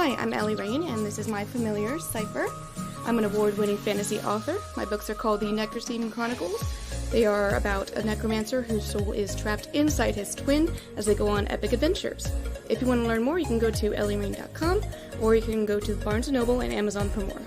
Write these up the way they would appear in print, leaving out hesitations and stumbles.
Hi, I'm Ellie Rayne, and this is my familiar, Cipher. I'm an award-winning fantasy author. My books are called the Necrosteam Chronicles. They are about a necromancer whose soul is trapped inside his twin as they go on epic adventures. If you want to learn more, you can go to ellierayne.com, or you can go to Barnes & Noble and Amazon for more.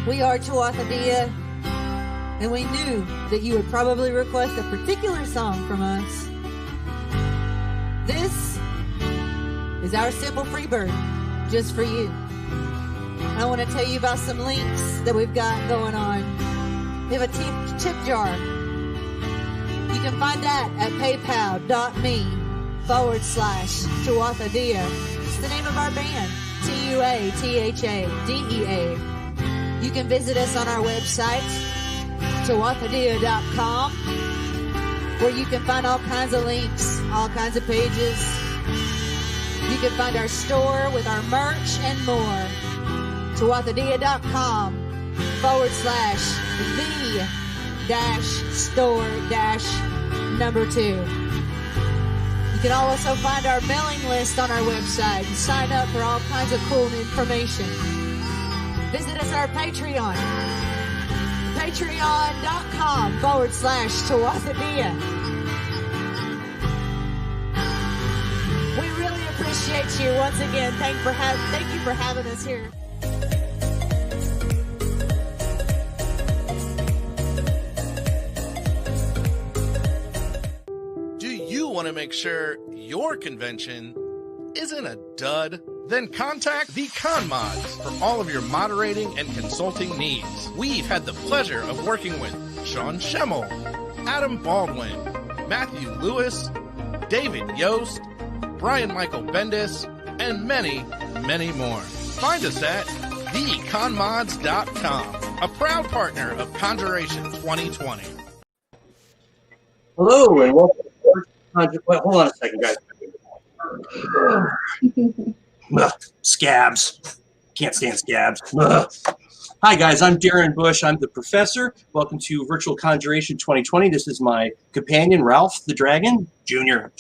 We are Tuatha, and we knew that you would probably request a particular song from us. This is our simple free bird, just for you. I want to tell you about some links that we've got going on. We have a tip jar. You can find that at paypal.me/Tuatha. It's the name of our band, Tuathadea. You can visit us on our website, tuathadea.com, where you can find all kinds of links, all kinds of pages. You can find our store with our merch and more. tuathadea.com/the-store-2. You can also find our mailing list on our website and sign up for all kinds of cool information. Visit us on our Patreon, patreon.com/Tuatha. We really appreciate you once again. Thank you for having us here. Do you want to make sure your convention isn't a dud? Then contact the CONmods for all of your moderating and consulting needs. We've had the pleasure of working with Sean Schemmel, Adam Baldwin, Matthew Lewis, David Yost, Brian Michael Bendis, and many, many more. Find us at theconmods.com, a proud partner of CONjuration 2020. Hello, and welcome to hold on a second, guys. Ugh, scabs. Can't stand scabs. Ugh. Hi, guys. I'm Darin Bush. I'm the professor. Welcome to Virtual CONjuration 2020. This is my companion, Ralph the Dragon, Junior.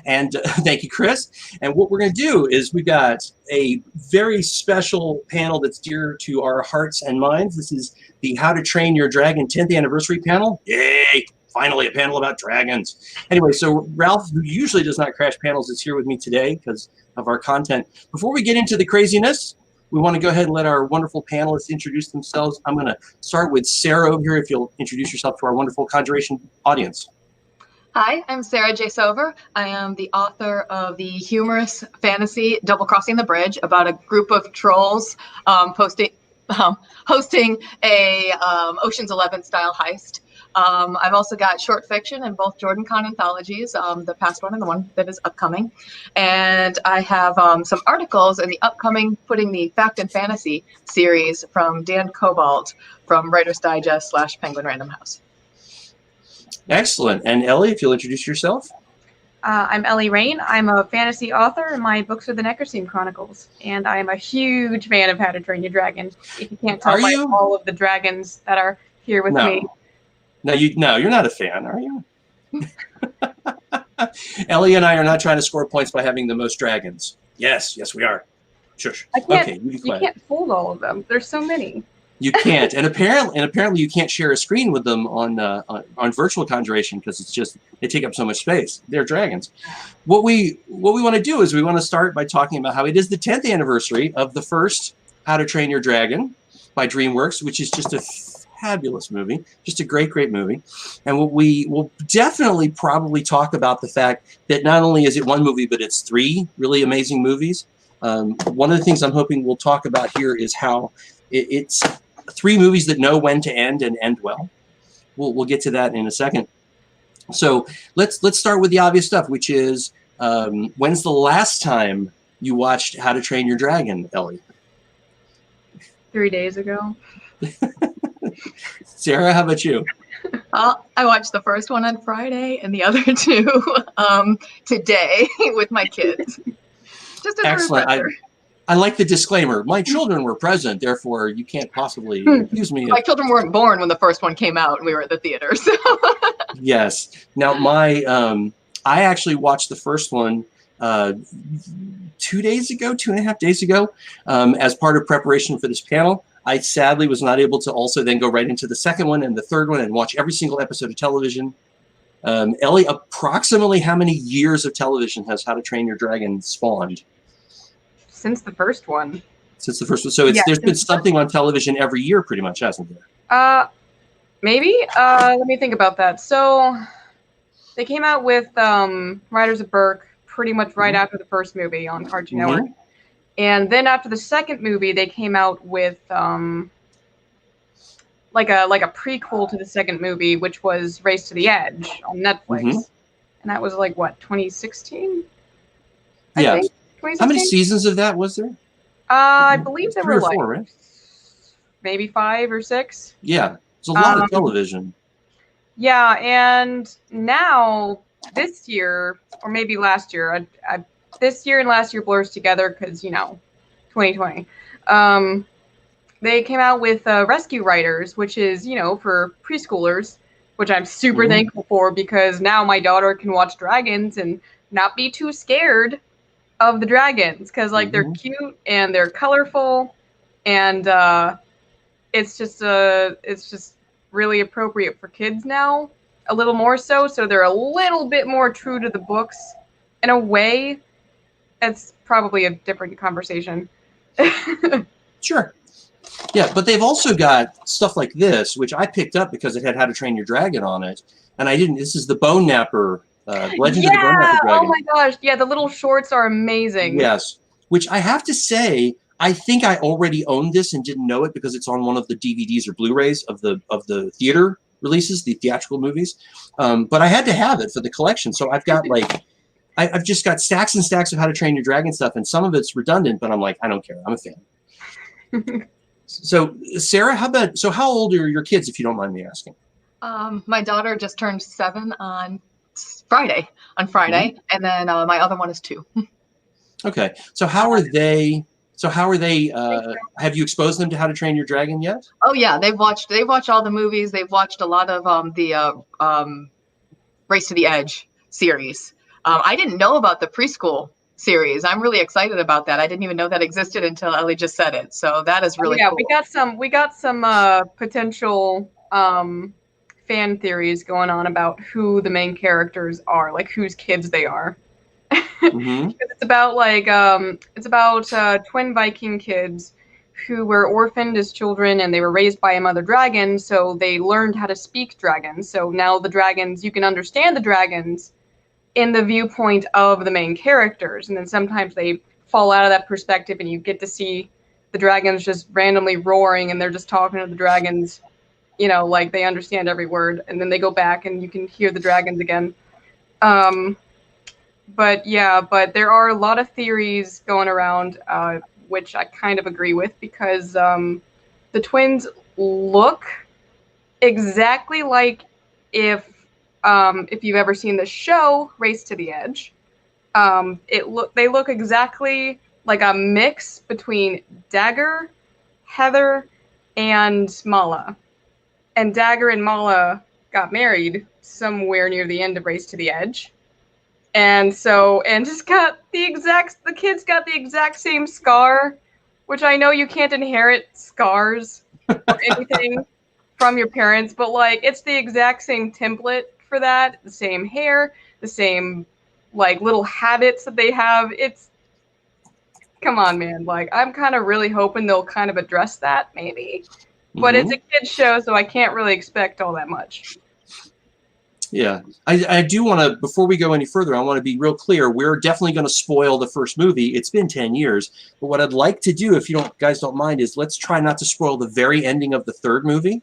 And thank you, Chris. And what we're going to do is we've got a very special panel that's dear to our hearts and minds. This is the How to Train Your Dragon 10th Anniversary panel. Yay! Finally, a panel about dragons. Anyway, so Ralph, who usually does not crash panels, is here with me today because of our content. Before we get into the craziness, we want to go ahead and let our wonderful panelists introduce themselves. I'm going to start with Sarah over here, if you'll introduce yourself to our wonderful CONjuration audience. Hi, I'm Sarah J Sover. I am the author of the humorous fantasy Double Crossing the Bridge, about a group of trolls hosting a Ocean's 11 style heist. I've also got short fiction in both JordanCon anthologies, the past one and the one that is upcoming. And I have some articles in the upcoming Putting the Fact and Fantasy series from Dan Cobalt from Writer's Digest / Penguin Random House. Excellent. And Ellie, if you'll introduce yourself. I'm Ellie Rayne. I'm a fantasy author, and my books are the Necroseem Chronicles. And I am a huge fan of How to Train Your Dragon. If you can't tell by all of the dragons that are here with me. No, you're not a fan, are you? Ellie and I are not trying to score points by having the most dragons. Yes, we are. Shush. Okay, you can't fool all of them. There's so many. You can't, and apparently you can't share a screen with them on virtual CONjuration because it's just they take up so much space. They're dragons. What we want to do is we want to start by talking about how it is the 10th anniversary of the first How to Train Your Dragon by DreamWorks, which is just a fabulous movie, just a great movie. And we will definitely probably talk about the fact that not only is it one movie, but it's 3 really amazing movies. One of the things I'm hoping we'll talk about here is how it's 3 movies that know when to end and end well. We'll get to that in a second. So let's start with the obvious stuff, which is when's the last time you watched How to Train Your Dragon, Ellie? 3 days ago. Sarah, how about you? I watched the first one on Friday and the other 2 today with my kids. Just a refresher. I like the disclaimer. My children were present, therefore you can't possibly accuse me. My children weren't born when the first one came out and we were at the theater. So. Yes. Now, I actually watched the first one 2 days ago, 2.5 days ago, as part of preparation for this panel. I sadly was not able to also then go right into the second one and the third one and watch every single episode of television. Ellie, approximately how many years of television has How to Train Your Dragon spawned? Since the first one. Since the first one. So there's been something on television every year pretty much, hasn't there? Maybe. Let me think about that. So they came out with Riders of Berk pretty much right after the first movie on Cartoon Network. And then after the second movie, they came out with like a prequel to the second movie, which was Race to the Edge on Netflix. And that was like what, 2016? Yeah. I think. How many seasons of that was there? I believe there were 4, right? Maybe 5 or 6. Yeah, it's a lot of television. Yeah, and now this year, or maybe last year, this year and last year blurs together because, 2020. They came out with Rescue Riders, which is, for preschoolers, which I'm super thankful for because now my daughter can watch dragons and not be too scared of the dragons because they're cute and they're colorful and it's just really appropriate for kids now, a little more so they're a little bit more true to the books in a way. It's probably a different conversation. Sure. Yeah, but they've also got stuff like this, which I picked up because it had How to Train Your Dragon on it, and I didn't. This is the Bone Napper. Legend of the Bone Napper Dragon. Oh my gosh! Yeah, the little shorts are amazing. Yes, which I have to say, I think I already owned this and didn't know it because it's on one of the DVDs or Blu-rays of the theater releases, the theatrical movies. But I had to have it for the collection, so I've got I've just got stacks and stacks of How to Train Your Dragon stuff, and some of it's redundant, but I'm like, I don't care. I'm a fan. So, Sarah, how old are your kids, if you don't mind me asking? My daughter just turned 7 on Friday, and then my other one is 2. Okay, so how are they? Have you exposed them to How to Train Your Dragon yet? Oh yeah, they've watched all the movies. They've watched a lot of the Race to the Edge series. I didn't know about the preschool series. I'm really excited about that. I didn't even know that existed until Ellie just said it. So that is really cool. We got some potential fan theories going on about who the main characters are, like whose kids they are. It's about twin Viking kids who were orphaned as children and they were raised by a mother dragon, so they learned how to speak dragon. So now the dragons, you can understand the dragons in the viewpoint of the main characters, and then sometimes they fall out of that perspective and you get to see the dragons just randomly roaring and they're just talking to the dragons you know, like they understand every word, and then they go back and you can hear the dragons again. But yeah, but there are a lot of theories going around, which I kind of agree with, because the twins look exactly like if you've ever seen the show Race to the Edge. They look exactly like a mix between Dagger, Heather, and Mala. And Dagger and Mala got married somewhere near the end of Race to the Edge. And just got the kids got the exact same scar, which I know you can't inherit scars or anything from your parents, but like it's the exact same template for that, the same hair, the same like little habits that they have. Come on, man. Like I'm kind of really hoping they'll kind of address that maybe. But it's a kid's show, so I can't really expect all that much. Yeah, I do want to, before we go any further, I want to be real clear. We're definitely going to spoil the first movie. It's been 10 years. But what I'd like to do, if you guys don't mind, is let's try not to spoil the very ending of the third movie.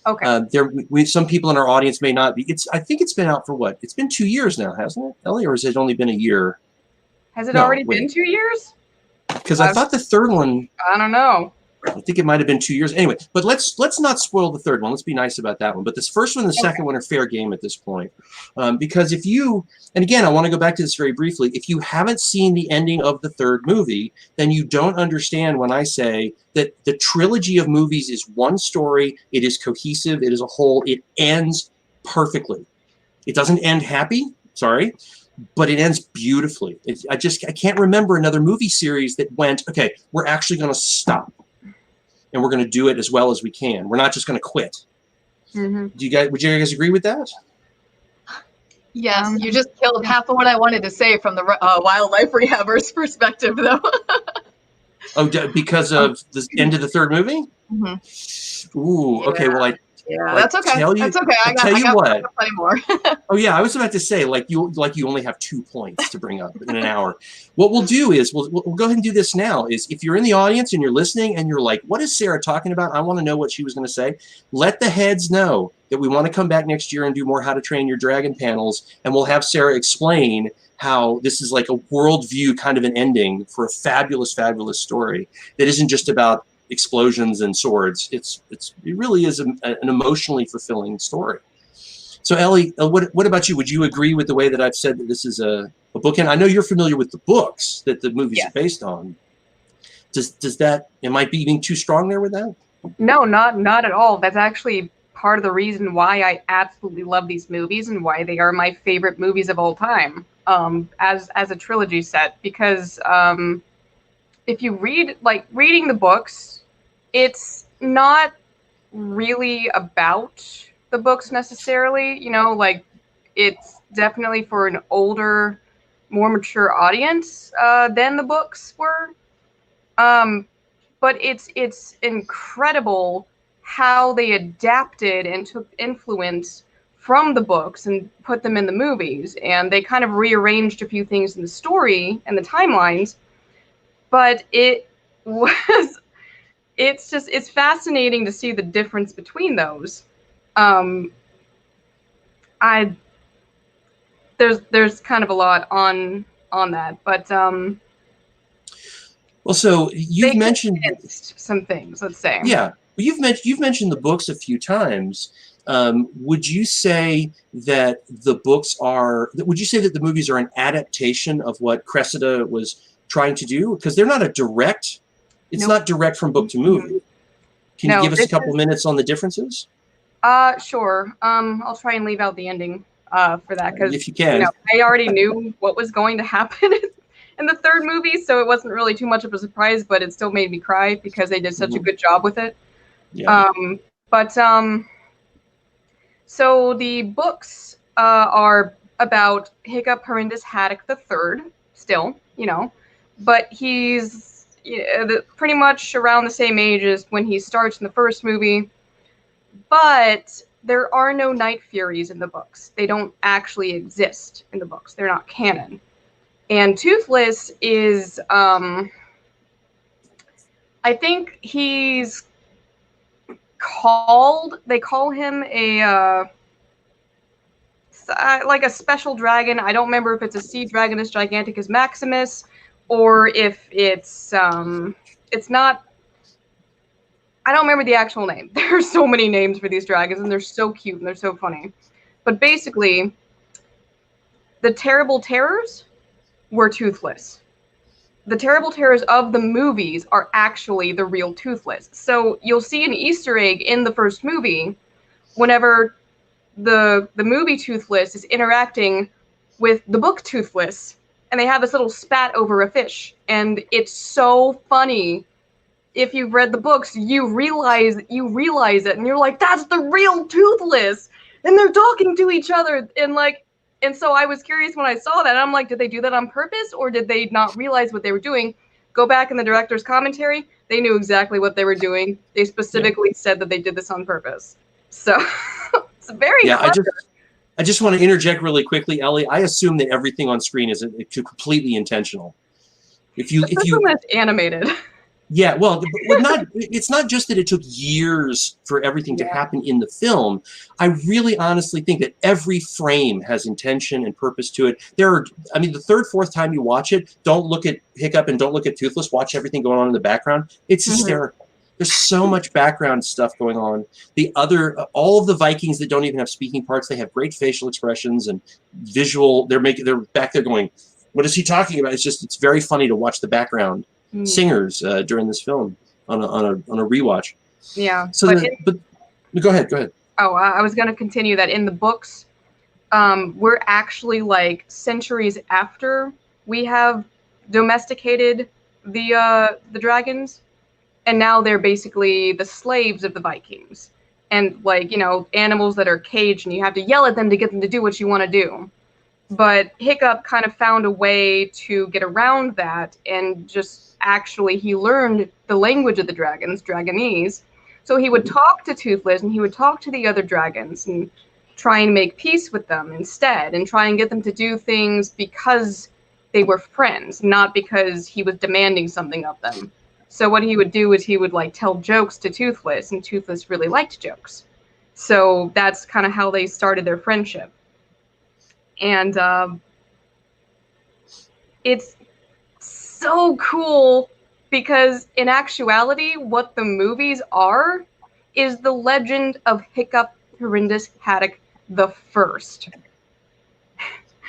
Okay. Some people in our audience may not be. I think it's been out for what? It's been 2 years now, hasn't it, Ellie? Or has it only been a year? Has it already been 2 years? Because I thought the third one. I don't know. I think it might have been 2 years. Anyway, but let's not spoil the third one. Let's be nice about that one. But this first one and the second one are fair game at this point. Because if you, and again, I want to go back to this very briefly, if you haven't seen the ending of the third movie, then you don't understand when I say that the trilogy of movies is one story, it is cohesive, it is a whole, it ends perfectly. It doesn't end happy, sorry, but it ends beautifully. I can't remember another movie series that went, okay, we're actually going to stop. And we're going to do it as well as we can. We're not just going to quit. Would you guys agree with that? Yes, you just killed half of what I wanted to say from the wildlife rehabber's perspective, though. Oh, because of the end of the third movie? Ooh, okay. Well, that's okay. That's okay. I got plenty more. Oh yeah, I was about to say like you only have 2 points to bring up in an hour. What we'll do is we'll go ahead and do this now. Is if you're in the audience and you're listening and you're like, what is Sarah talking about? I want to know what she was going to say. Let the heads know that we want to come back next year and do more How to Train Your Dragon panels, and we'll have Sarah explain how this is like a worldview kind of an ending for a fabulous, fabulous story that isn't just about explosions and swords. It really is an emotionally fulfilling story. So Ellie, what about you? Would you agree with the way that I've said that this is a book? And I know you're familiar with the books that the movies are based on. Does that, am I being too strong there with that? No, not at all. That's actually part of the reason why I absolutely love these movies and why they are my favorite movies of all time, as a trilogy set. Because if you reading the books, it's not really about the books necessarily, you know, like it's definitely for an older, more mature audience than the books were. But it's incredible how they adapted and took influence from the books and put them in the movies. And they kind of rearranged a few things in the story and the timelines. But it's fascinating to see the difference between those. There's kind of a lot on that, but well, so you've mentioned some things. Let's say, yeah, you've mentioned the books a few times. Would you say that the books are? Would you say that the movies are an adaptation of what Cressida was trying to do? Because they're not a direct. It's not direct from book to movie. Can you give us a couple minutes on the differences? Sure. I'll try and leave out the ending for that, because if you can, I already knew what was going to happen in the third movie, so it wasn't really too much of a surprise. But it still made me cry because they did such a good job with it. Yeah. So the books are about Hiccup Horrendous Haddock III. Still, but he's pretty much around the same age as when he starts in the first movie, but there are no Night Furies in the books. They don't actually exist in the books. They're not canon. And Toothless is, I think he's they call him a like a special dragon. I don't remember if it's a sea dragon as gigantic as Maximus, or if it's not. I don't remember the actual name. There are so many names for these dragons, and they're so cute and they're so funny. But basically, the terrible terrors were toothless. The terrible terrors of the movies are actually the real Toothless. So you'll see an Easter egg in the first movie whenever the movie Toothless is interacting with the book Toothless, and they have this little spat over a fish, and it's so funny. If you've read the books, you realize it, and you're like, that's the real Toothless, and they're talking to each other, and so I was curious when I saw that. I'm like, did they do that on purpose, or did they not realize what they were doing? Go back in the director's commentary, they knew exactly what they were doing. They specifically said that they did this on purpose. So it's very clever. I just want to interject really quickly, Ellie. I assume that everything on screen is completely intentional. If you that's animated. Yeah, well, but it's not just that it took years for everything to happen in the film. I really honestly think that every frame has intention and purpose to it. The third, fourth time you watch it, don't look at Hiccup and don't look at Toothless. Watch everything going on in the background. It's hysterical. There's so much background stuff going on. All of the Vikings that don't even have speaking parts, they have great facial expressions and visual. They're back there going, what is he talking about? It's very funny to watch the background singers during this film on a rewatch. Yeah. So, but go ahead. Oh, I was going to continue that in the books. We're actually like centuries after we have domesticated the dragons, and now they're basically the slaves of the Vikings, and animals that are caged, and you have to yell at them to get them to do what you want to do. But Hiccup kind of found a way to get around that, and he learned the language of the dragons, Dragonese. So he would talk to Toothless, and he would talk to the other dragons and try and make peace with them instead, and try and get them to do things because they were friends, not because he was demanding something of them. So what he would do is he would tell jokes to Toothless, and Toothless really liked jokes. So that's kind of how they started their friendship. And it's so cool because in actuality, what the movies are is the legend of Hiccup Horrendous Haddock the First.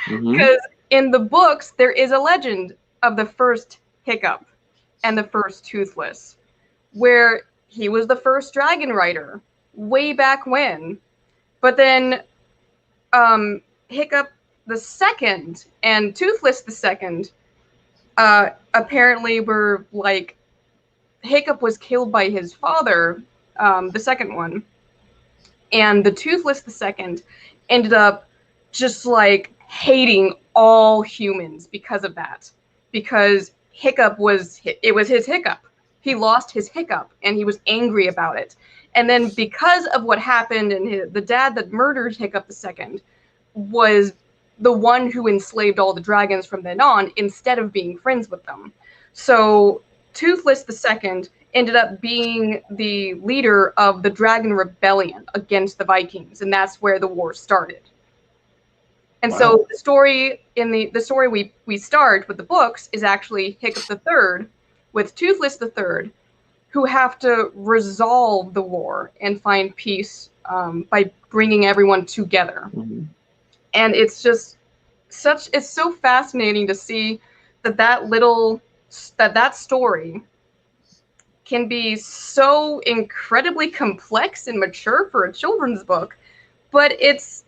Because in the books, there is a legend of the first Hiccup and the first Toothless, where he was the first dragon rider way back when. But then Hiccup the Second and Toothless the Second apparently were Hiccup was killed by his father, the second one, and the Toothless the Second ended up just hating all humans because of that, because Hiccup was his Hiccup. He lost his Hiccup, and he was angry about it. And then because of what happened, and the dad that murdered Hiccup the Second was the one who enslaved all the dragons from then on, instead of being friends with them. So Toothless the Second ended up being the leader of the Dragon Rebellion against the Vikings, and that's where the war started. And so the story the story we start with the books is actually Hiccup the Third with Toothless the Third, who have to resolve the war and find peace by bringing everyone together. And it's just it's so fascinating to see that story can be so incredibly complex and mature for a children's book, but it's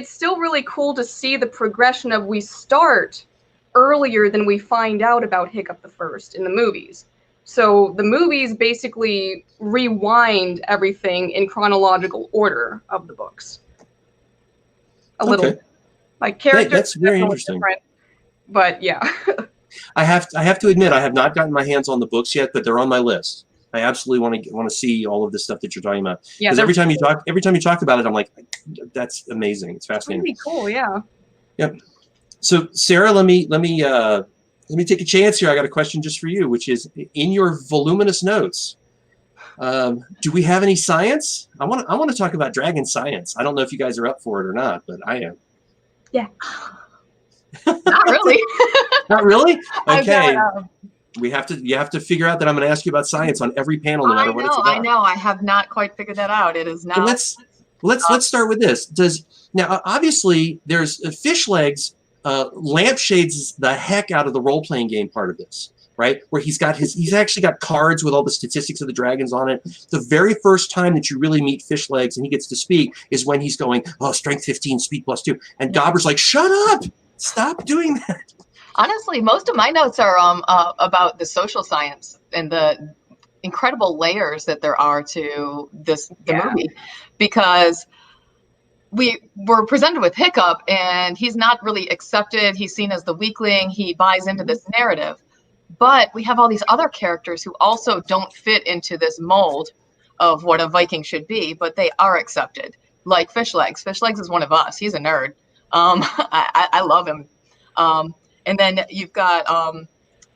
still really cool to see the progression of we start earlier than we find out about Hiccup the First in the movies. So the movies basically rewind everything in chronological order of the books. A little, characters. That's very interesting. But yeah. I have to admit, I have not gotten my hands on the books yet, but they're on my list. I absolutely want to see all of this stuff that you're talking about. Because every time you talk about it, I'm like, that's amazing. It's fascinating. Pretty cool, yeah. Yep. So Sarah, let me take a chance here. I got a question just for you, which is in your voluminous notes. Do we have any science? I want to talk about dragon science. I don't know if you guys are up for it or not, but I am. Yeah. Not really. Not really? Okay. Got, You have to figure out that I'm going to ask you about science on every panel, no matter what it's about. I know. I have not quite figured that out. It is now. Let's start with this. Now obviously there's fish legs lampshades the heck out of the role-playing game part of this, right? Where he's actually got cards with all the statistics of the dragons on it. The very first time that you really meet fish legs and he gets to speak is when he's going, oh, strength 15, speed +2. And Gobber's like, shut up! Stop doing that. Honestly, most of my notes are about the social science and the incredible layers that there are to the movie, because we were presented with Hiccup and he's not really accepted. He's seen as the weakling. He buys into this narrative, but we have all these other characters who also don't fit into this mold of what a Viking should be, but they are accepted, like Fish Legs. Fish Legs is one of us. He's a nerd. I love him. And then you've got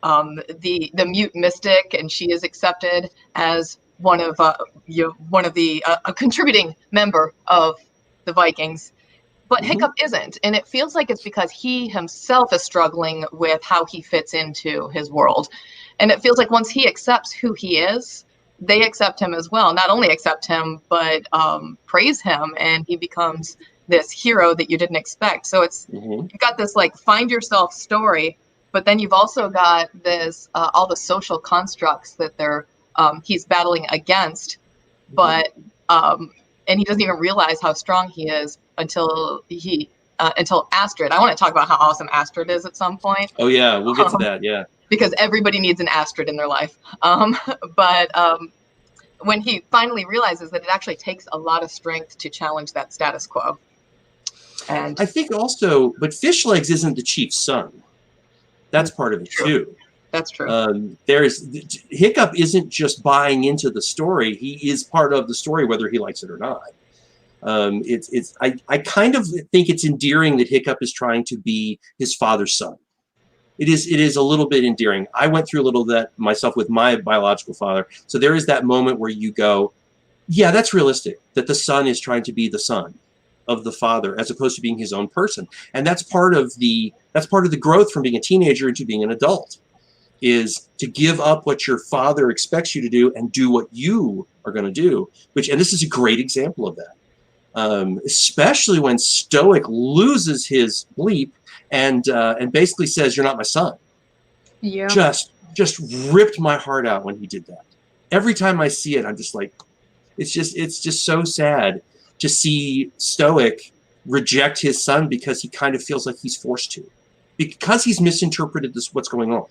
the mute mystic, and she is accepted as one of the a contributing member of the Vikings, but Hiccup isn't, and it feels like it's because he himself is struggling with how he fits into his world, and it feels like once he accepts who he is, they accept him as well. Not only accept him, but praise him, and he becomes this hero that you didn't expect. So it's you've got this like find yourself story, but then you've also got this all the social constructs that he's battling against, but and he doesn't even realize how strong he is until Astrid. I want to talk about how awesome Astrid is at some point. Oh yeah, we'll get to that. Yeah, because everybody needs an Astrid in their life. But when he finally realizes that it actually takes a lot of strength to challenge that status quo. And I think also, but Fish Legs isn't the chief's son. That's part of it too. That's true. Hiccup isn't just buying into the story. He is part of the story, whether he likes it or not. I kind of think it's endearing that Hiccup is trying to be his father's son. It is a little bit endearing. I went through a little of that myself with my biological father. So there is that moment where you go, yeah, that's realistic, that the son is trying to be the son of the father as opposed to being his own person. And that's part of the growth from being a teenager into being an adult, is to give up what your father expects you to do and do what you are going to do, and this is a great example of that. Especially when Stoic loses his bleep and basically says, you're not my son. Yeah. Just ripped my heart out when he did that. Every time I see it, I'm just like, it's just so sad to see Stoic reject his son because he kind of feels like he's forced to, because he's misinterpreted what's going on.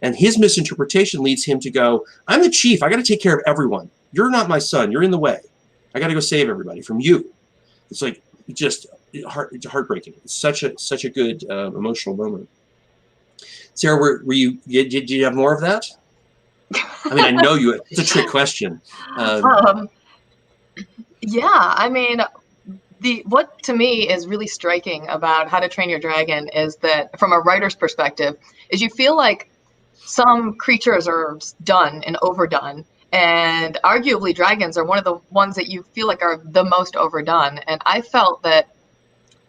And his misinterpretation leads him to go, I'm the chief. I got to take care of everyone. You're not my son. You're in the way. I got to go save everybody from you. It's like it's heartbreaking. It's such a good emotional moment. Sarah, did you have more of that? I mean, I know it's a trick question. Yeah, I mean, what to me is really striking about How to Train Your Dragon is that from a writer's perspective, is you feel like some creatures are done and overdone, and arguably dragons are one of the ones that you feel like are the most overdone. And I felt that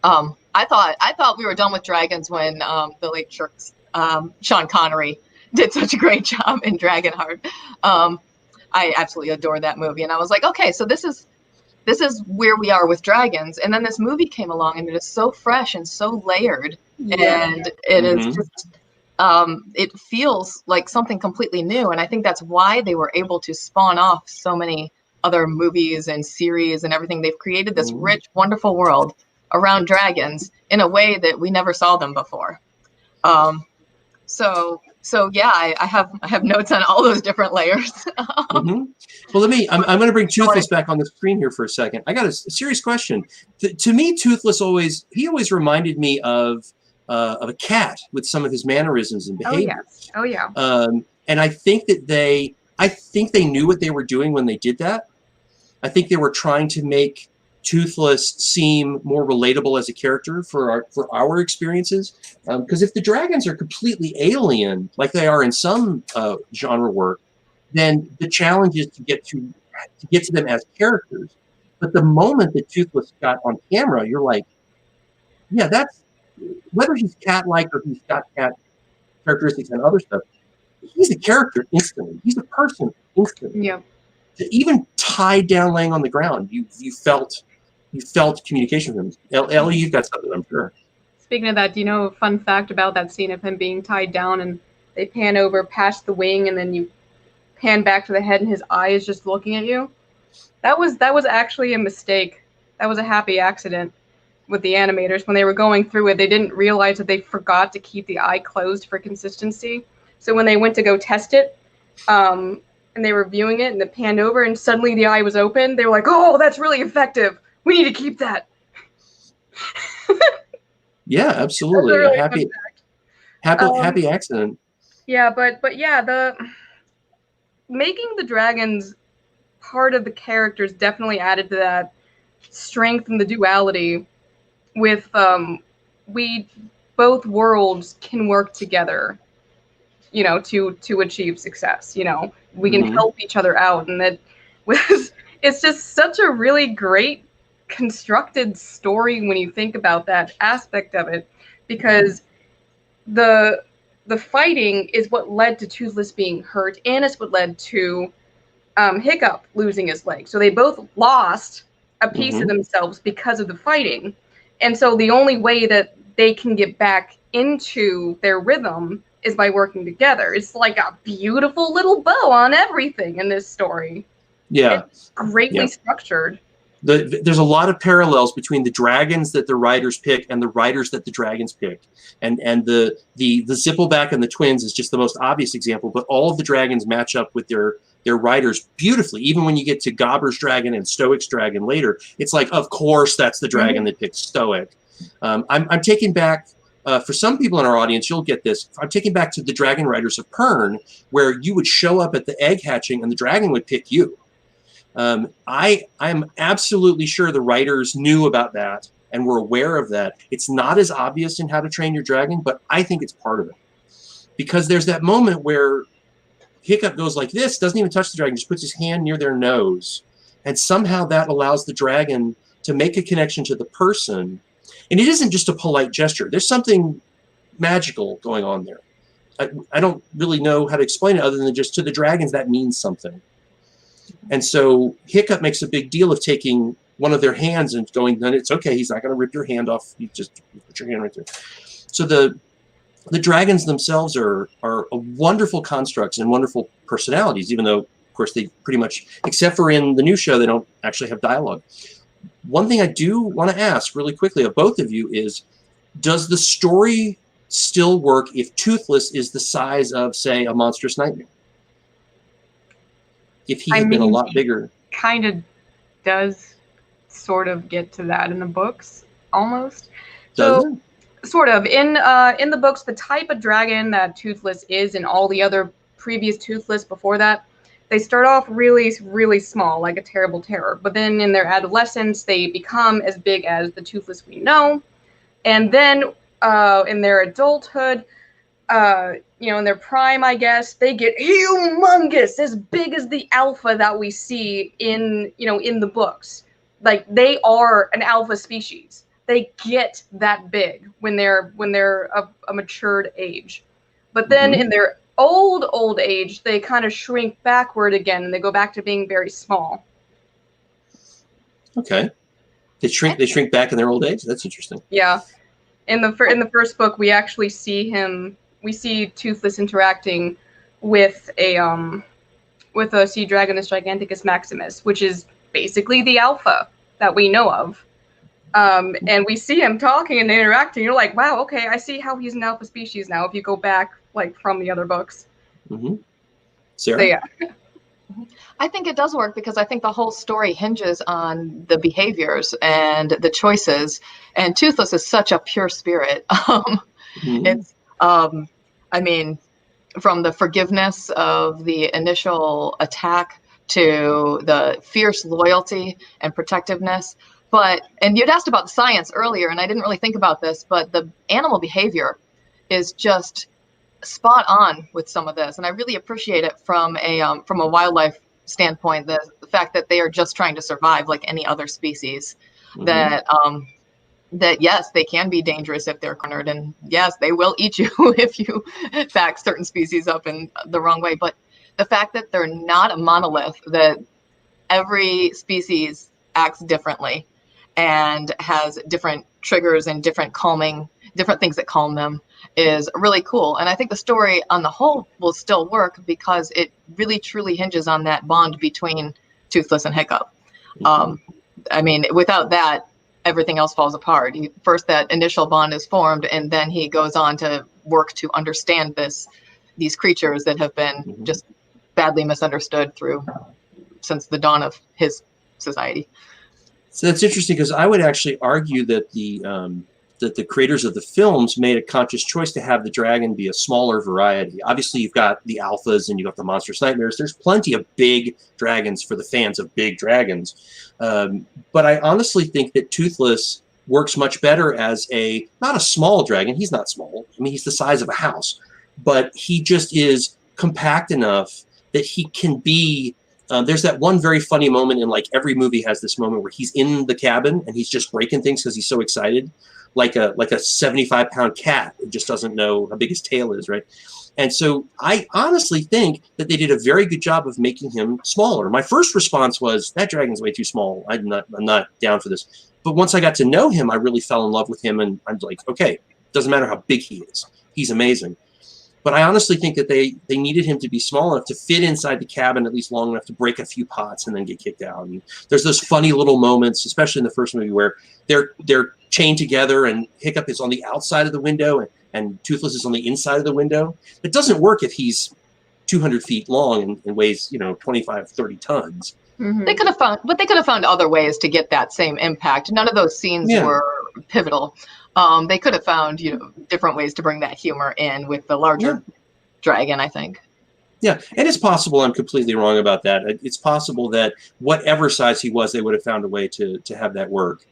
I thought we were done with dragons when the late Sean Connery did such a great job in Dragonheart. I absolutely adore that movie, and I was like, okay, so this is where we are with dragons. And then this movie came along, and it is so fresh and so layered, and it is just it feels like something completely new. And I think that's why they were able to spawn off so many other movies and series and everything. They've created this rich, wonderful world around dragons in a way that we never saw them before. So yeah, I have notes on all those different layers. Well, I'm going to bring Toothless back on the screen here for a second. I got a serious question. To me, Toothless always reminded me of a cat with some of his mannerisms and behaviors. Oh yeah. And I think that they knew what they were doing when they did that. I think they were trying to make Toothless seem more relatable as a character for our experiences. Because if the dragons are completely alien, like they are in some genre work, then the challenge is to get to them as characters. But the moment that Toothless got on camera, you're like, yeah, that's whether he's cat-like or he's got cat characteristics and other stuff. He's a character instantly. He's a person instantly. Yeah. Even tied down, laying on the ground, you felt communication with him. Ellie, you've got something, I'm sure. Speaking of that, do you know a fun fact about that scene of him being tied down and they pan over past the wing and then you pan back to the head and his eye is just looking at you? That was actually a mistake. That was a happy accident with the animators. When they were going through it, they didn't realize that they forgot to keep the eye closed for consistency. So when they went to go test it, and they were viewing it and it panned over and suddenly the eye was open, they were like, oh, that's really effective. We need to keep that. Yeah, absolutely. Really happy accident. Yeah, but yeah, the making the dragons part of the characters definitely added to that strength and the duality with we both worlds can work together, you know, to achieve success. You know, we can help each other out, and that was it's just such a really great constructed story when you think about that aspect of it, because the fighting is what led to Toothless being hurt, and it's what led to Hiccup losing his leg. So they both lost a piece of themselves because of the fighting. And so the only way that they can get back into their rhythm is by working together. It's like a beautiful little bow on everything in this story. Yeah. It's greatly structured. There's a lot of parallels between the dragons that the writers pick and the writers that the dragons pick. And the Zippleback and the twins is just the most obvious example, but all of the dragons match up with their writers beautifully. Even when you get to Gobber's dragon and Stoic's dragon later, it's like, of course, that's the dragon that picked Stoic. I'm taking back, for some people in our audience, you'll get this. I'm taking back to the dragon writers of Pern, where you would show up at the egg hatching and the dragon would pick you. I'm absolutely sure the writers knew about that and were aware of that. It's not as obvious in How to Train Your Dragon, but I think it's part of it. Because there's that moment where Hiccup goes like this, doesn't even touch the dragon, just puts his hand near their nose. And somehow that allows the dragon to make a connection to the person. And it isn't just a polite gesture. There's something magical going on there. I don't really know how to explain it other than just to the dragons that means something. And so Hiccup makes a big deal of taking one of their hands and going, then it's okay, he's not going to rip your hand off. You just put your hand right there. So the dragons themselves are wonderful constructs and wonderful personalities, even though, of course, they pretty much, except for in the new show, they don't actually have dialogue. One thing I do want to ask really quickly of both of you is, does the story still work if Toothless is the size of, say, a Monstrous Nightmare? If he had been a lot bigger. Kind of does sort of get to that in the books, almost. Does it? Sort of. In the books, the type of dragon that Toothless is and all the other previous Toothless before that, they start off really, really small, like a terrible terror. But then in their adolescence, they become as big as the Toothless we know. And then in their adulthood, in their prime, I guess, they get humongous, as big as the alpha that we see in the books. Like, they are an alpha species. They get that big when they're a matured age. But then in their old age, they kind of shrink backward again, and they go back to being very small. Okay. They shrink back in their old age? That's interesting. Yeah. In the first book, we actually see Toothless interacting with a sea dragonus giganticus maximus, which is basically the alpha that we know of. And we see him talking and interacting. You're like, wow, okay, I see how he's an alpha species now. If you go back from the other books. Sarah? So, yeah. I think it does work because I think the whole story hinges on the behaviors and the choices. And Toothless is such a pure spirit. It's, I mean, from the forgiveness of the initial attack to the fierce loyalty and protectiveness. And you'd asked about science earlier, and I didn't really think about this, but the animal behavior is just spot on with some of this, and I really appreciate it from a wildlife standpoint. The fact that they are just trying to survive like any other species. That that yes, they can be dangerous if they're cornered, and yes, they will eat you if you back certain species up in the wrong way. But the fact that they're not a monolith, that every species acts differently and has different triggers and different things that calm them, is really cool. And I think the story on the whole will still work because it really truly hinges on that bond between Toothless and Hiccup. I mean, without that, everything else falls apart. First, that initial bond is formed, and then he goes on to work to understand these creatures that have been just badly misunderstood since the dawn of his society. So that's interesting, because I would actually argue that the creators of the films made a conscious choice to have the dragon be a smaller variety. Obviously, you've got the alphas and you've got the monstrous nightmares. There's plenty of big dragons for the fans of big dragons. But I honestly think that Toothless works much better as not a small dragon. He's not small. I mean, he's the size of a house. But he just is compact enough that he can be... there's that one very funny moment in like every movie has this moment where he's in the cabin and he's just breaking things because he's so excited. Like a 75-pound cat who just doesn't know how big his tail is, right? And so I honestly think that they did a very good job of making him smaller. My first response was, that dragon's way too small. I'm not down for this. But once I got to know him, I really fell in love with him, and I'm like, okay, doesn't matter how big he is. He's amazing. But I honestly think that they needed him to be small enough to fit inside the cabin, at least long enough to break a few pots and then get kicked out. And there's those funny little moments, especially in the first movie, where they're chained together and Hiccup is on the outside of the window and Toothless is on the inside of the window. It doesn't work if he's 200 feet long and weighs 25, 30 tons. They could have found other ways to get that same impact. None of those scenes were pivotal. They could have found, different ways to bring that humor in with the larger dragon, I think. Yeah, and it's possible I'm completely wrong about that. It's possible that whatever size he was, they would have found a way to have that work.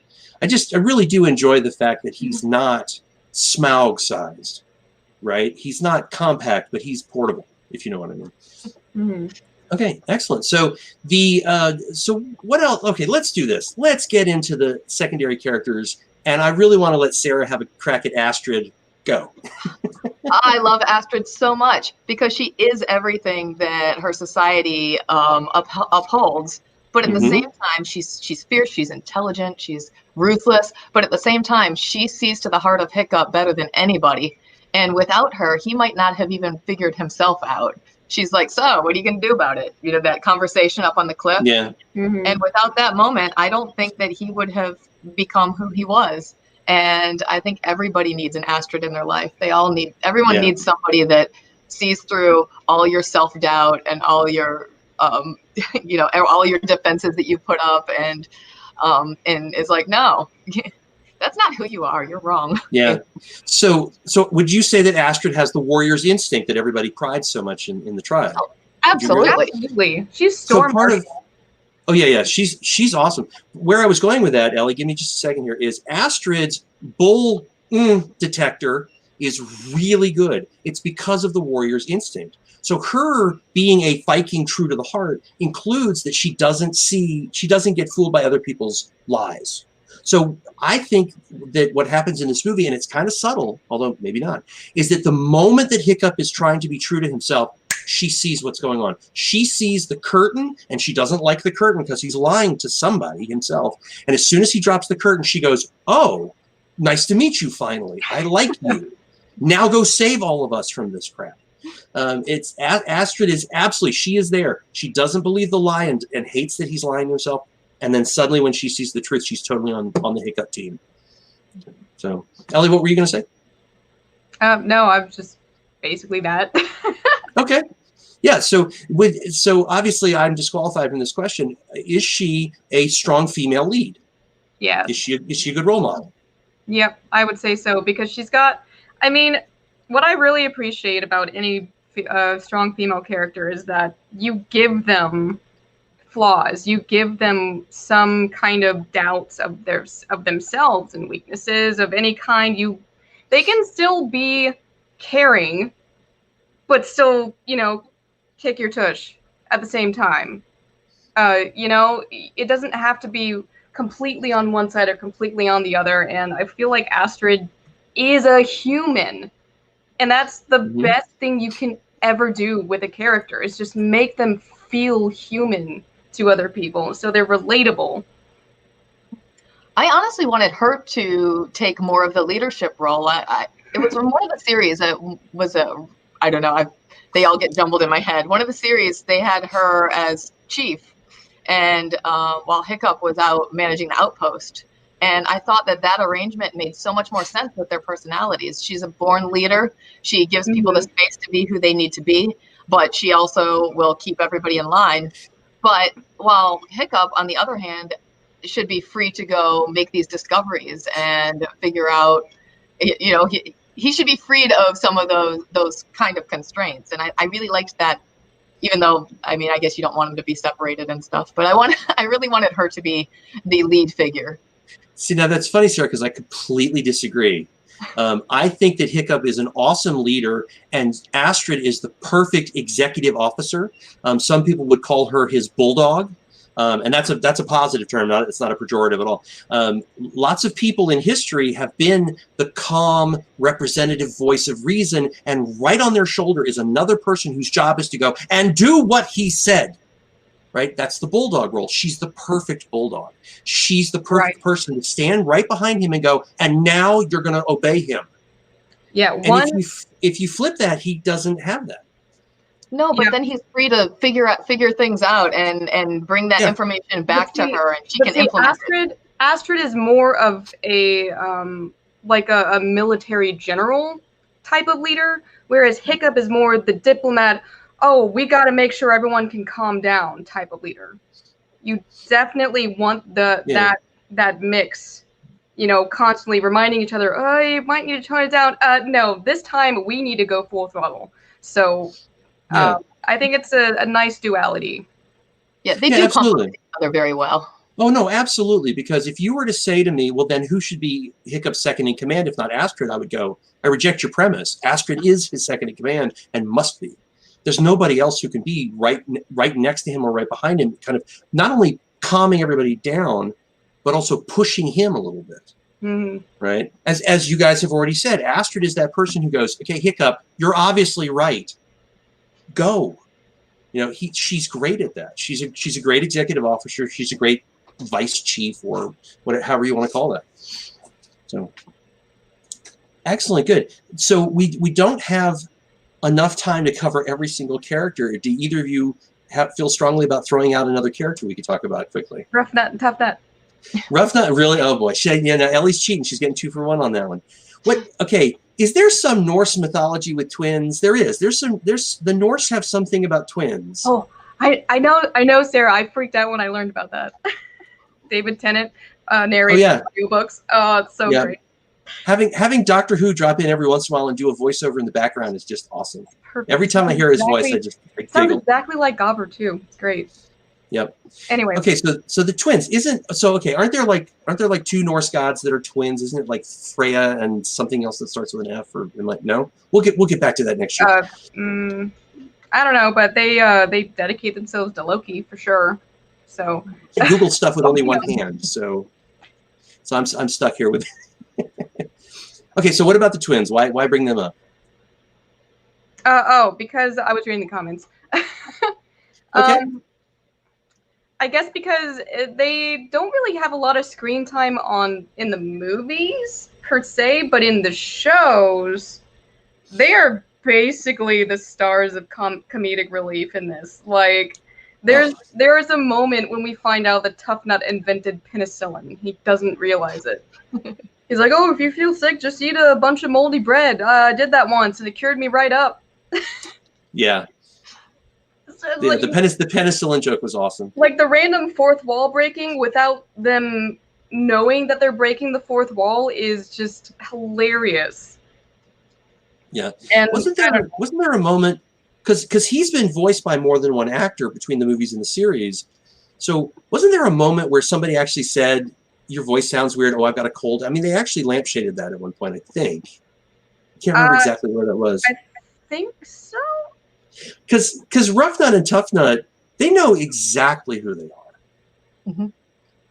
I really do enjoy the fact that he's not Smaug-sized, right? He's not compact, but he's portable, if you know what I mean. Okay, excellent. So so what else? Okay, let's do this. Let's get into the secondary characters. And I really want to let Sarah have a crack at Astrid. Go. I love Astrid so much because she is everything that her society upholds. But at the same time, she's fierce, she's intelligent, she's ruthless. But at the same time, she sees to the heart of Hiccup better than anybody. And without her, he might not have even figured himself out. She's like, so what are you going to do about it? That conversation up on the cliff. Yeah. And without that moment, I don't think that he would have become who he was. And I think everybody needs an Astrid in their life. Everyone needs somebody that sees through all your self-doubt and all your, all your defenses that you put up and is like, no, that's not who you are. You're wrong. Yeah. So would you say that Astrid has the warrior's instinct that everybody prides so much in the tribe? Oh, absolutely. Absolutely. She's storm. Oh yeah. She's awesome. Where I was going with that, Ellie, give me just a second here, is Astrid's bull detector is really good. It's because of the warrior's instinct. So her being a Viking true to the heart includes that she doesn't get fooled by other people's lies. So I think that what happens in this movie, and it's kind of subtle, although maybe not, is that the moment that Hiccup is trying to be true to himself, she sees what's going on. She sees the curtain, and she doesn't like the curtain because he's lying to somebody himself. And as soon as he drops the curtain, she goes, oh, nice to meet you finally. I like you. Now go save all of us from this crap. Astrid is absolutely, she is there. She doesn't believe the lie and hates that he's lying to himself. And then suddenly when she sees the truth, she's totally on the Hiccup team. So, Ellie, what were you going to say? No, I'm just basically that. Okay. Yeah, so obviously I'm disqualified from this question. Is she a strong female lead? Yeah. Is she a good role model? Yep, I would say so, because she's got, I mean, what I really appreciate about any strong female character is that you give them flaws, you give them some kind of doubts of themselves and weaknesses of any kind. They can still be caring but still, kick your tush at the same time. It doesn't have to be completely on one side or completely on the other. And I feel like Astrid is a human. And that's the best thing you can ever do with a character, is just make them feel human to other people, so they're relatable. I honestly wanted her to take more of the leadership role. It was one of the series that was I don't know, they all get jumbled in my head. One of the series, they had her as chief, and while Hiccup was out managing the outpost. And I thought that arrangement made so much more sense with their personalities. She's a born leader. She gives people the space to be who they need to be, but she also will keep everybody in line. But while Hiccup, on the other hand, should be free to go make these discoveries and figure out, he should be freed of some of those kind of constraints. And I really liked that, even though, I guess you don't want them to be separated and stuff, but I really wanted her to be the lead figure. See, now that's funny, Sarah, because I completely disagree. I think that Hiccup is an awesome leader, and Astrid is the perfect executive officer. Some people would call her his bulldog, and that's a positive term. It's not a pejorative at all. Lots of people in history have been the calm, representative voice of reason, and right on their shoulder is another person whose job is to go and do what he said. Right? That's the bulldog role. She's the perfect bulldog. She's the perfect person to stand right behind him and go, and now you're going to obey him. Yeah. And if you flip that, he doesn't have that. No, but then he's free to figure things out and bring that information back to her, and she can implement it. Astrid is more of a a military general type of leader, whereas Hiccup is more the diplomat. Oh, we got to make sure everyone can calm down type of leader. You definitely want that mix, constantly reminding each other, oh, you might need to tone it down. No, this time we need to go full throttle. So I think it's a nice duality. Yeah, they do complement each other very well. Oh, no, absolutely. Because if you were to say to me, well, then who should be Hiccup's second in command, if not Astrid, I would go, I reject your premise. Astrid is his second in command and must be. There's nobody else who can be right next to him or right behind him, kind of not only calming everybody down, but also pushing him a little bit, right? As you guys have already said, Astrid is that person who goes, okay, Hiccup, you're obviously right. Go. She's great at that. She's a great executive officer. She's a great vice chief, or however you want to call that. So excellent, good. So we don't have enough time to cover every single character. Do either of you feel strongly about throwing out another character we could talk about quickly? Rough Nut and Tough Nut. Rough Nut, really? Oh boy, Ellie's cheating. She's getting 2 for 1 on that one. Okay, is there some Norse mythology with twins? There is. The Norse have something about twins. Oh, I know, Sarah. I freaked out when I learned about that. David Tennant narrates the books. Oh, it's so great. Having Doctor Who drop in every once in a while and do a voiceover in the background is just awesome. Perfect. Every time I hear his voice, I just giggle. Sounds exactly like Gobber too. It's great. Yep. Anyway. Okay, so the twins aren't there like 2 Norse gods that are twins? Isn't it like Freya and something else that starts with an F? Or no? We'll get back to that next year. I don't know, but they dedicate themselves to Loki for sure. So I Googled stuff with only one hand, so I'm stuck here with. Okay, so what about the twins? Why bring them up? Because I was reading the comments. Okay. I guess because they don't really have a lot of screen time in the movies per se, but in the shows, they are basically the stars of comedic relief in this. Like, there is a moment when we find out that Tough Nut invented penicillin. He doesn't realize it. He's like, oh, if you feel sick, just eat a bunch of moldy bread. I did that once, and it cured me right up. Yeah. The penicillin joke was awesome. Like the random fourth wall breaking without them knowing that they're breaking the fourth wall is just hilarious. Yeah. And wasn't there a moment, because he's been voiced by more than one actor between the movies and the series. So wasn't there a moment where somebody actually said, your voice sounds weird. Oh, I've got a cold. I mean, they actually lampshaded that at one point, I think. I can't remember exactly where that was. I think so. Because Rough Nut and Tough Nut, they know exactly who they are. Mm-hmm.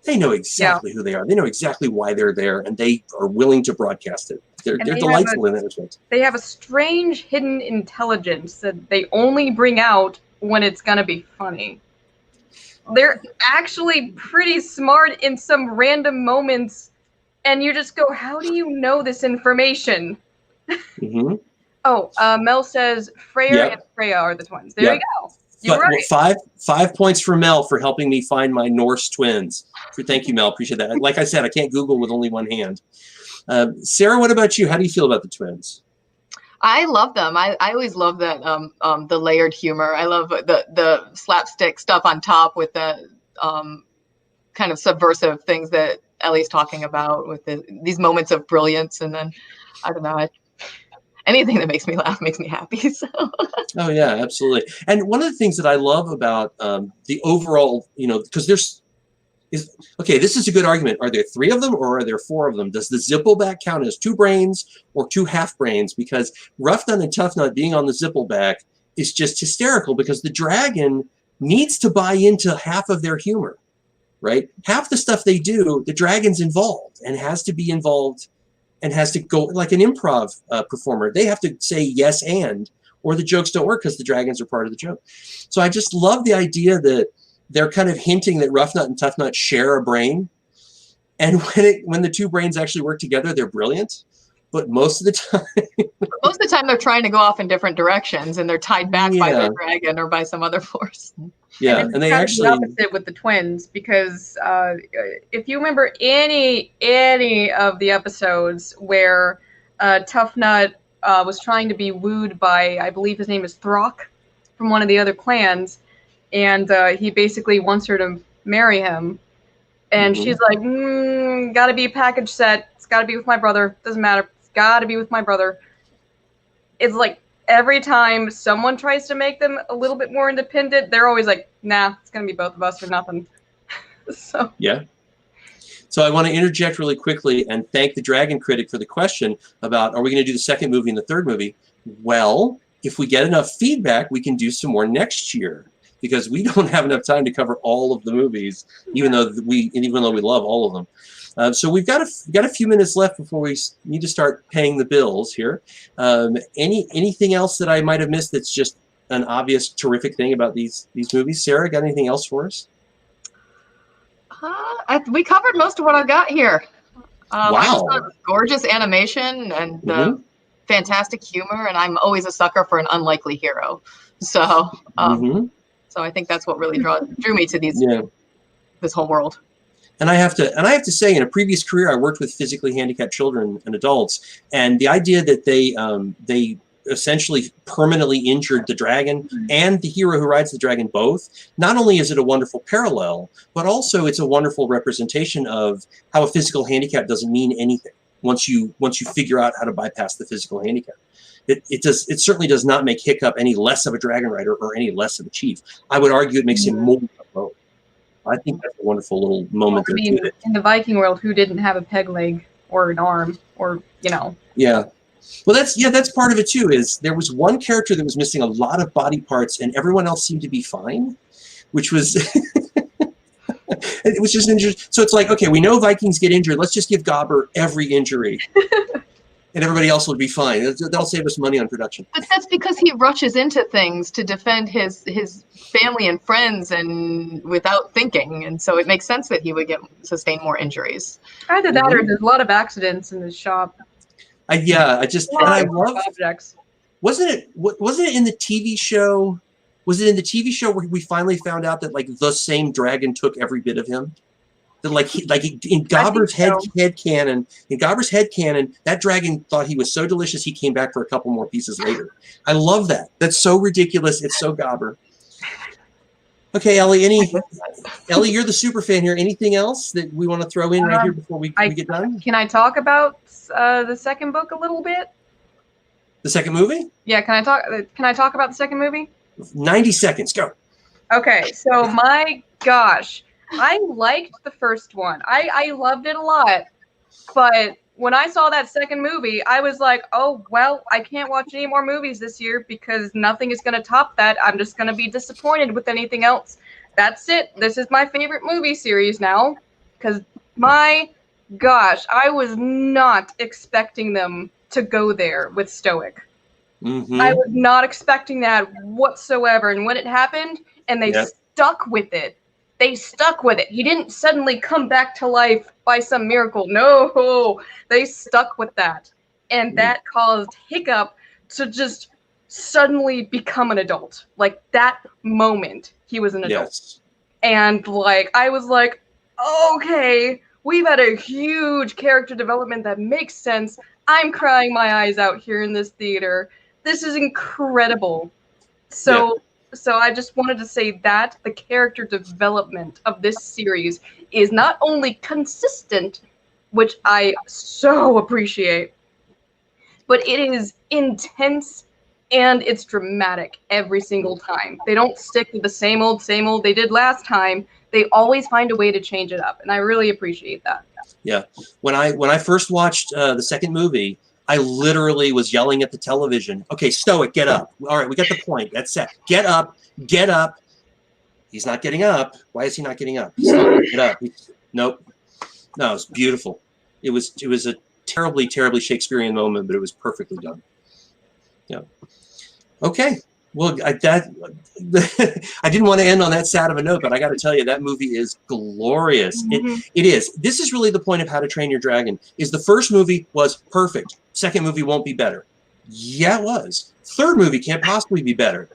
They know exactly who they are. They know exactly why they're there, and they are willing to broadcast it. They're delightful in that respect. They have a strange hidden intelligence that they only bring out when it's gonna be funny. They're actually pretty smart in some random moments, and you just go, how do you know this information? Mm-hmm. Mel says Freya and Freya are the twins. There you go. You're right. 5 points for Mel for helping me find my Norse twins. Thank you, Mel. Appreciate that. Like I said, I can't Google with only one hand. Sarah, what about you? How do you feel about the twins? I love them. I always love that the layered humor. I love the slapstick stuff on top with the kind of subversive things that Ellie's talking about with these moments of brilliance. And then, I don't know, anything that makes me laugh makes me happy. So. Oh yeah, absolutely. And one of the things that I love about the overall, because this is a good argument. Are there 3 of them or are there 4 of them? Does the Zippleback count as 2 brains or 2 half brains? Because Rough Nut and Tough Nut being on the Zippleback is just hysterical because the dragon needs to buy into half of their humor, right? Half the stuff they do, the dragon's involved and has to be involved and has to go like an improv performer. They have to say yes or the jokes don't work because the dragons are part of the joke. So I just love the idea that they're kind of hinting that Rough Nut and Tough Nut share a brain. And when the 2 brains actually work together, they're brilliant. But most of the time, they're trying to go off in different directions and they're tied back by their dragon or by some other force. Yeah, and they actually the opposite with the twins because if you remember any of the episodes where Tough Nut was trying to be wooed by, I believe his name is Throck from one of the other clans, and he basically wants her to marry him, and she's like, gotta be a package set. It's gotta be with my brother. Doesn't matter. It's gotta be with my brother. It's like every time someone tries to make them a little bit more independent, they're always like, nah, it's going to be both of us or nothing. So yeah. So I want to interject really quickly and thank the Dragon Critic for the question about, are we going to do the second movie and the third movie? Well, if we get enough feedback, we can do some more next year because we don't have enough time to cover all of the movies, even though we love all of them. So we've got a few minutes left before we need to start paying the bills here. Anything else that I might have missed that's just an obvious terrific thing about these movies? Sarah, got anything else for us? We covered most of what I've got here. Wow. I just thought gorgeous animation and fantastic humor, and I'm always a sucker for an unlikely hero. So so I think that's what really drew me to this whole world. And I have to say, in a previous career, I worked with physically handicapped children and adults, and the idea that they essentially permanently injured the dragon and the hero who rides the dragon both. Not only is it a wonderful parallel, but also it's a wonderful representation of how a physical handicap doesn't mean anything once you figure out how to bypass the physical handicap. It certainly does not make Hiccup any less of a dragon rider or any less of a chief. I would argue it makes him more of a both. I think that's a wonderful little moment. Well, I mean, in the Viking world, who didn't have a peg leg or an arm or, Yeah. Well, that's part of it too, is there was one character that was missing a lot of body parts and everyone else seemed to be fine, which was, it was just interesting. So it's like, okay, we know Vikings get injured. Let's just give Gobber every injury. And everybody else will be fine. That'll save us money on production. But that's because he rushes into things to defend his family and friends and without thinking. And so it makes sense that he would sustain more injuries. Either that or there's a lot of accidents in his shop. I love objects. Wasn't it in the TV show? Was it in the TV show where we finally found out that like the same dragon took every bit of him? That in Gobber's head canon, that dragon thought he was so delicious he came back for a couple more pieces later. I love that. That's so ridiculous. It's so Gobber. Okay, Ellie. Ellie, you're the super fan here. Anything else that we want to throw in right here before we get done? Can I talk about the second book a little bit? The second movie? Yeah. Can I talk about the second movie? 90 seconds. Go. Okay. So my gosh. I liked the first one. I loved it a lot. But when I saw that second movie, I was like, oh, well, I can't watch any more movies this year because nothing is going to top that. I'm just going to be disappointed with anything else. That's it. This is my favorite movie series now. Because, my gosh, I was not expecting them to go there with Stoic. Mm-hmm. I was not expecting that whatsoever. And when it happened, and they stuck with it, they stuck with it. He didn't suddenly come back to life by some miracle. No, they stuck with that. And that caused Hiccup to just suddenly become an adult. Like, that moment, he was an adult. Yes. And, like, I was like, okay, we've had a huge character development that makes sense. I'm crying my eyes out here in this theater. This is incredible. So I just wanted to say that the character development of this series is not only consistent, which I so appreciate, but it is intense and it's dramatic every single time. They don't stick with the same old they did last time. They always find a way to change it up, and I really appreciate that. Yeah. When I first watched the second movie, I literally was yelling at the television, okay, Stoic, get up. All right, we got the point. That's set. Get up. Get up. He's not getting up. Why is he not getting up? Stoic, get up. Nope. No, it's beautiful. It was a terribly, terribly Shakespearean moment, but it was perfectly done. Yeah. Okay. Well, I didn't want to end on that sad of a note, but I got to tell you, that movie is glorious. Mm-hmm. It is. This is really the point of How to Train Your Dragon, is the first movie was perfect. Second movie won't be better. Yeah, it was. Third movie can't possibly be better.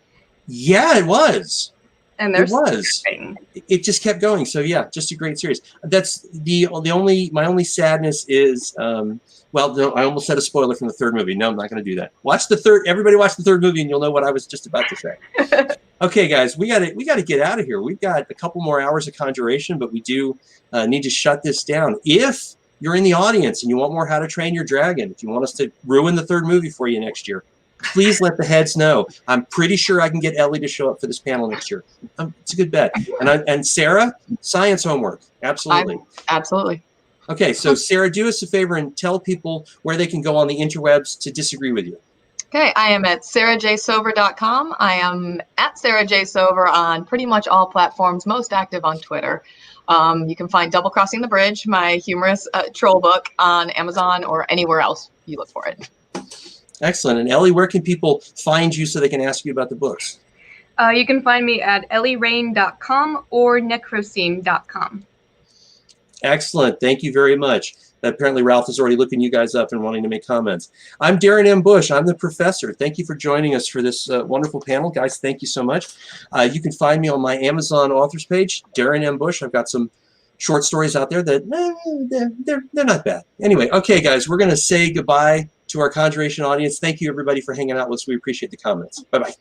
Yeah, it was. And it was. It just kept going. So yeah, just a great series. That's my only sadness is, well, no, I almost said a spoiler from the third movie. No, I'm not going to do that. Everybody watch the third movie and you'll know what I was just about to say. Okay, guys, we got to get out of here. We've got a couple more hours of CONjuration, but we do need to shut this down. If you're in the audience and you want more How to Train Your Dragon, if you want us to ruin the third movie for you next year, please let the heads know. I'm pretty sure I can get Ellie to show up for this panel next year. It's a good bet. And Sarah, science homework. Absolutely. Absolutely. Okay, so Sarah, do us a favor and tell people where they can go on the interwebs to disagree with you. Okay, I am at sarahjsover.com. I am at Sarah J Sover on pretty much all platforms, most active on Twitter. You can find Double Crossing the Bridge, my humorous troll book, on Amazon or anywhere else you look for it. Excellent. And Ellie, where can people find you so they can ask you about the books? You can find me at ellierayne.com or necroseme.com. Excellent. Thank you very much. Apparently Ralph is already looking you guys up and wanting to make comments. I'm Darin M. Bush. I'm the professor. Thank you for joining us for this wonderful panel. Guys, thank you so much. You can find me on my Amazon authors page, Darin M. Bush. I've got some short stories out there that they're not bad. Anyway, okay, guys, we're going to say goodbye to our CONjuration audience. Thank you, everybody, for hanging out with us. We appreciate the comments. Bye-bye.